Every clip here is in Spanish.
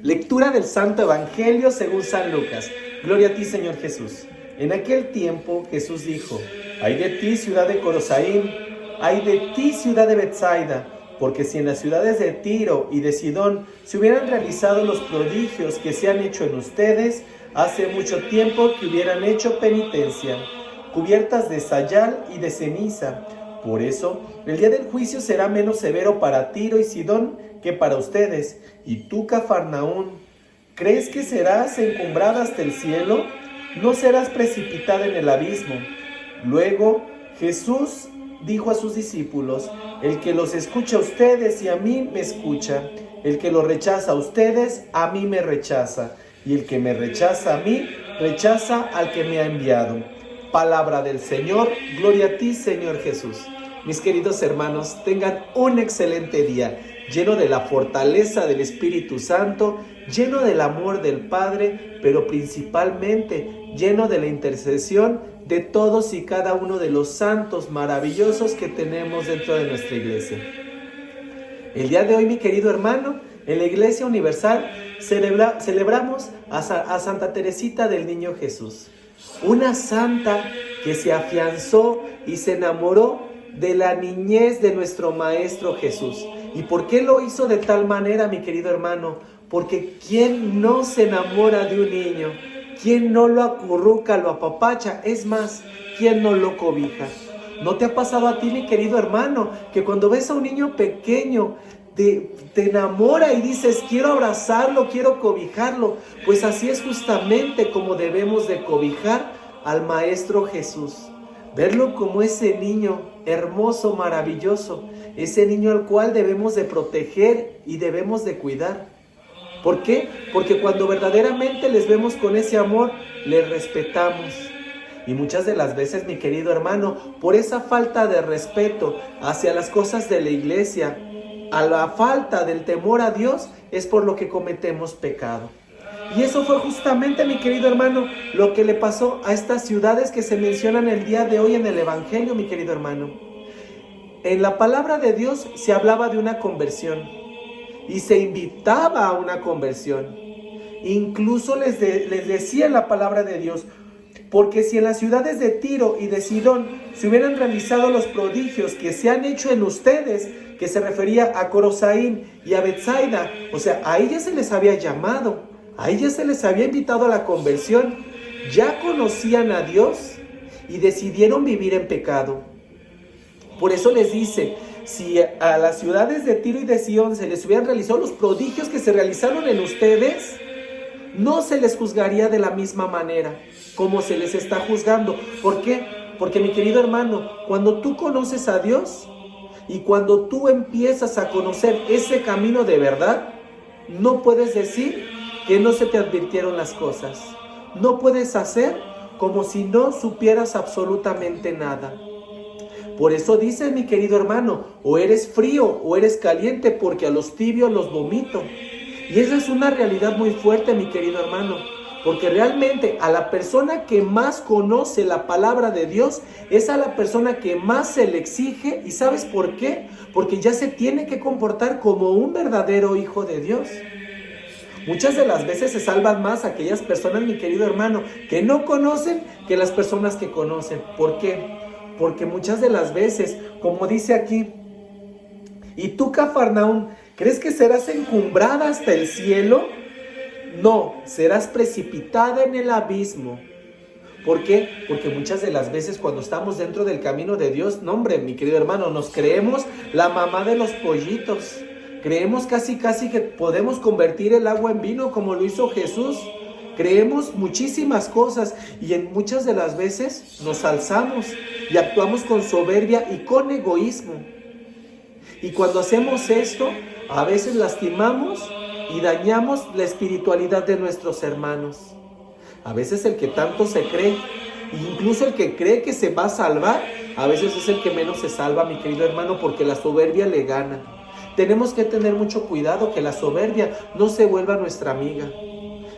Lectura del Santo Evangelio según San Lucas. Gloria a ti, Señor Jesús. En aquel tiempo Jesús dijo: Ay de ti, ciudad de Corosaín, ay de ti, ciudad de Betsaida, porque si en las ciudades de Tiro y de Sidón se hubieran realizado los prodigios que se han hecho en ustedes, hace mucho tiempo que hubieran hecho penitencia, cubiertas de sayal y de ceniza. Por eso, el día del juicio será menos severo para Tiro y Sidón que para ustedes. Y tú, Cafarnaún, ¿crees que serás encumbrada hasta el cielo? No serás precipitada en el abismo. Luego, Jesús dijo a sus discípulos: el que los escucha a ustedes y a mí me escucha. El que los rechaza a ustedes, a mí me rechaza. Y el que me rechaza a mí, rechaza al que me ha enviado. Palabra del Señor. Gloria a ti, Señor Jesús. Mis queridos hermanos, tengan un excelente día, lleno de la fortaleza del Espíritu Santo, lleno del amor del Padre, pero principalmente lleno de la intercesión de todos y cada uno de los santos maravillosos que tenemos dentro de nuestra iglesia. El día de hoy, mi querido hermano, en la Iglesia Universal celebramos a Santa Teresita del Niño Jesús, una santa que se afianzó y se enamoró de la niñez de nuestro Maestro Jesús. ¿Y por qué lo hizo de tal manera, mi querido hermano? Porque ¿quién no se enamora de un niño? ¿Quién no lo acurruca, lo apapacha? Es más, ¿quién no lo cobija? ¿No te ha pasado a ti, mi querido hermano, que cuando ves a un niño pequeño te enamora y dices: quiero abrazarlo, quiero cobijarlo? Pues así es justamente como debemos de cobijar al Maestro Jesús. Verlo como ese niño hermoso, maravilloso, ese niño al cual debemos de proteger y debemos de cuidar. ¿Por qué? Porque cuando verdaderamente les vemos con ese amor, les respetamos. Y muchas de las veces, mi querido hermano, por esa falta de respeto hacia las cosas de la iglesia, a la falta del temor a Dios, es por lo que cometemos pecado. Y eso fue justamente, mi querido hermano, lo que le pasó a estas ciudades que se mencionan el día de hoy en el Evangelio, mi querido hermano. En la palabra de Dios se hablaba de una conversión y se invitaba a una conversión. Incluso les decía en la palabra de Dios: porque si en las ciudades de Tiro y de Sidón se hubieran realizado los prodigios que se han hecho en ustedes, que se refería a Corosaín y a Betsaida, o sea, a ellas se les había llamado, a ellas se les había invitado a la conversión, ya conocían a Dios y decidieron vivir en pecado. Por eso les dice: si a las ciudades de Tiro y de Sidón se les hubieran realizado los prodigios que se realizaron en ustedes, no se les juzgaría de la misma manera como se les está juzgando. ¿Por qué? Porque, mi querido hermano, cuando tú conoces a Dios y cuando tú empiezas a conocer ese camino de verdad, no puedes decir que no se te advirtieron las cosas. No puedes hacer como si no supieras absolutamente nada. Por eso dice, mi querido hermano: o eres frío o eres caliente, porque a los tibios los vomito. Y esa es una realidad muy fuerte, mi querido hermano, porque realmente a la persona que más conoce la palabra de Dios es a la persona que más se le exige. ¿Y sabes por qué? Porque ya se tiene que comportar como un verdadero hijo de Dios. Muchas de las veces se salvan más aquellas personas, mi querido hermano, que no conocen, que las personas que conocen. ¿Por qué? Porque muchas de las veces, como dice aquí: ¿y tú, Cafarnaún, crees que serás encumbrada hasta el cielo? No, serás precipitada en el abismo. ¿Por qué? Porque muchas de las veces cuando estamos dentro del camino de Dios, no, hombre, mi querido hermano, nos creemos la mamá de los pollitos. Creemos casi que podemos convertir el agua en vino como lo hizo Jesús. Creemos muchísimas cosas y en muchas de las veces nos alzamos y actuamos con soberbia y con egoísmo. Y cuando hacemos esto, a veces lastimamos y dañamos la espiritualidad de nuestros hermanos. A veces el que tanto se cree, incluso el que cree que se va a salvar, a veces es el que menos se salva, mi querido hermano, porque la soberbia le gana. Tenemos que tener mucho cuidado que la soberbia no se vuelva nuestra amiga,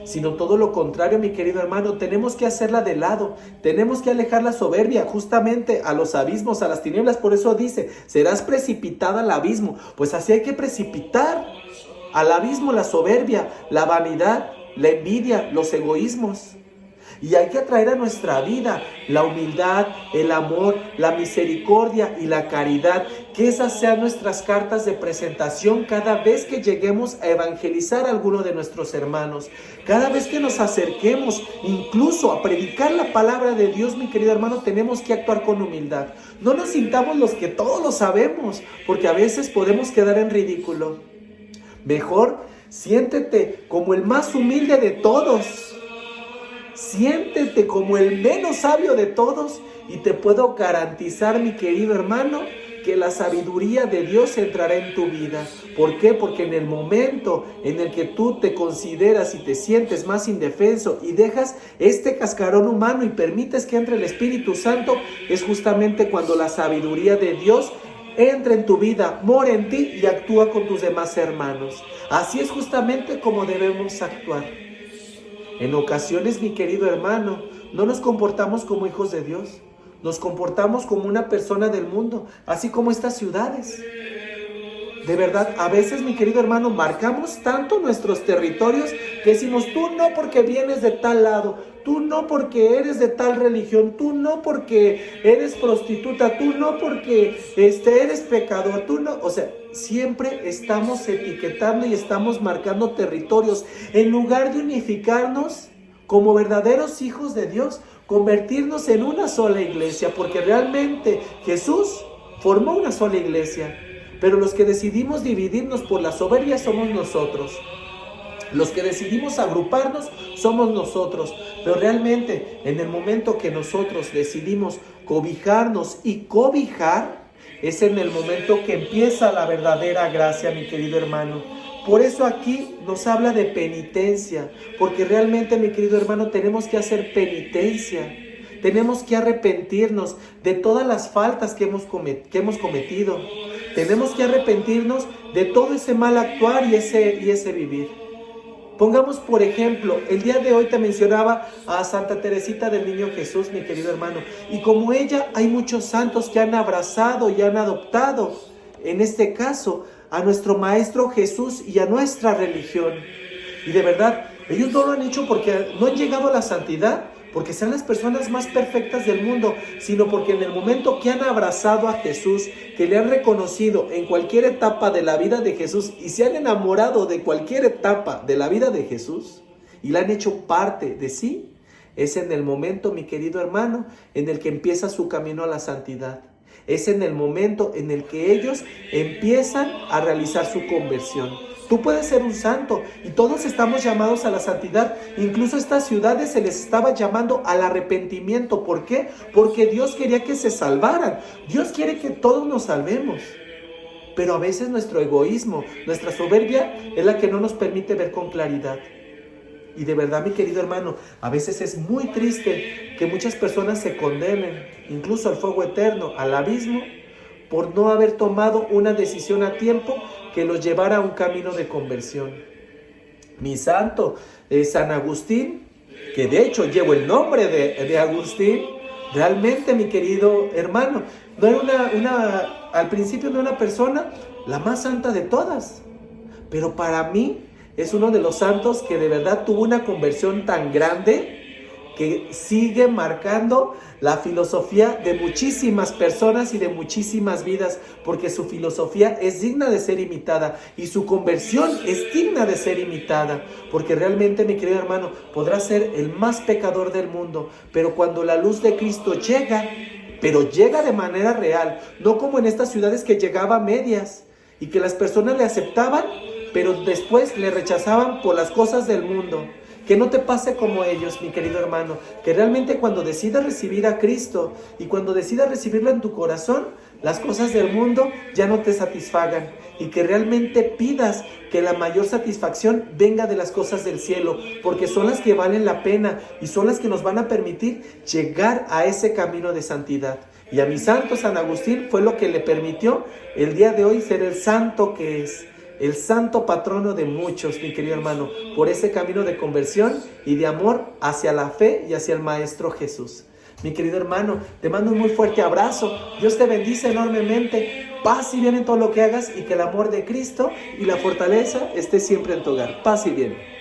sino todo lo contrario, mi querido hermano. Tenemos que hacerla de lado, tenemos que alejar la soberbia justamente a los abismos, a las tinieblas. Por eso dice: serás precipitada al abismo. Pues así hay que precipitar al abismo la soberbia, la vanidad, la envidia, los egoísmos. Y hay que atraer a nuestra vida la humildad, el amor, la misericordia y la caridad. Que esas sean nuestras cartas de presentación cada vez que lleguemos a evangelizar a alguno de nuestros hermanos. Cada vez que nos acerquemos incluso a predicar la palabra de Dios, mi querido hermano, tenemos que actuar con humildad. No nos sintamos los que todos lo sabemos, porque a veces podemos quedar en ridículo. Mejor siéntete como el más humilde de todos. Siéntete como el menos sabio de todos y te puedo garantizar, mi querido hermano, que la sabiduría de Dios entrará en tu vida. ¿Por qué? Porque en el momento en el que tú te consideras y te sientes más indefenso y dejas este cascarón humano y permites que entre el Espíritu Santo, es justamente cuando la sabiduría de Dios entra en tu vida, mora en ti y actúa con tus demás hermanos. Así es justamente como debemos actuar. En ocasiones, mi querido hermano, no nos comportamos como hijos de Dios. Nos comportamos como una persona del mundo, así como estas ciudades. De verdad, a veces, mi querido hermano, marcamos tanto nuestros territorios que decimos, tú no porque vienes de tal lado, tú no porque eres de tal religión, tú no porque eres prostituta, tú no porque eres pecador, tú no. O sea, siempre estamos etiquetando y estamos marcando territorios en lugar de unificarnos como verdaderos hijos de Dios, convertirnos en una sola iglesia, porque realmente Jesús formó una sola iglesia. Pero los que decidimos dividirnos por la soberbia somos nosotros. Los que decidimos agruparnos somos nosotros. Pero realmente en el momento que nosotros decidimos cobijarnos y cobijar, es en el momento que empieza la verdadera gracia, mi querido hermano. Por eso aquí nos habla de penitencia. Porque realmente, mi querido hermano, tenemos que hacer penitencia. Tenemos que arrepentirnos de todas las faltas que hemos cometido. Tenemos que arrepentirnos de todo ese mal actuar y ese vivir. Pongamos, por ejemplo, el día de hoy te mencionaba a Santa Teresita del Niño Jesús, mi querido hermano. Y como ella, hay muchos santos que han abrazado y han adoptado, en este caso, a nuestro Maestro Jesús y a nuestra religión. Y de verdad, ellos no lo han hecho porque no han llegado a la santidad, porque sean las personas más perfectas del mundo, sino porque en el momento que han abrazado a Jesús, que le han reconocido en cualquier etapa de la vida de Jesús y se han enamorado de cualquier etapa de la vida de Jesús y la han hecho parte de sí, es en el momento, mi querido hermano, en el que empieza su camino a la santidad. Es en el momento en el que ellos empiezan a realizar su conversión. Tú puedes ser un santo y todos estamos llamados a la santidad. Incluso a estas ciudades se les estaba llamando al arrepentimiento. ¿Por qué? Porque Dios quería que se salvaran. Dios quiere que todos nos salvemos. Pero a veces nuestro egoísmo, nuestra soberbia es la que no nos permite ver con claridad. Y de verdad, mi querido hermano, a veces es muy triste que muchas personas se condenen, incluso al fuego eterno, al abismo, por no haber tomado una decisión a tiempo que los llevara a un camino de conversión. Mi santo, San Agustín, que de hecho llevo el nombre de Agustín, realmente, mi querido hermano, no era al principio no era una persona la más santa de todas, pero para mí es uno de los santos que de verdad tuvo una conversión tan grande que sigue marcando la filosofía de muchísimas personas y de muchísimas vidas, porque su filosofía es digna de ser imitada y su conversión es digna de ser imitada, porque realmente, mi querido hermano, podrá ser el más pecador del mundo, pero cuando la luz de Cristo llega, pero llega de manera real, no como en estas ciudades que llegaba a medias y que las personas le aceptaban, pero después le rechazaban por las cosas del mundo. Que no te pase como ellos, mi querido hermano, que realmente cuando decidas recibir a Cristo y cuando decidas recibirlo en tu corazón, las cosas del mundo ya no te satisfagan y que realmente pidas que la mayor satisfacción venga de las cosas del cielo, porque son las que valen la pena y son las que nos van a permitir llegar a ese camino de santidad. Y a mi santo San Agustín fue lo que le permitió el día de hoy ser el santo que es. El santo patrono de muchos, mi querido hermano, por ese camino de conversión y de amor hacia la fe y hacia el Maestro Jesús. Mi querido hermano, te mando un muy fuerte abrazo. Dios te bendice enormemente. Paz y bien en todo lo que hagas y que el amor de Cristo y la fortaleza esté siempre en tu hogar. Paz y bien.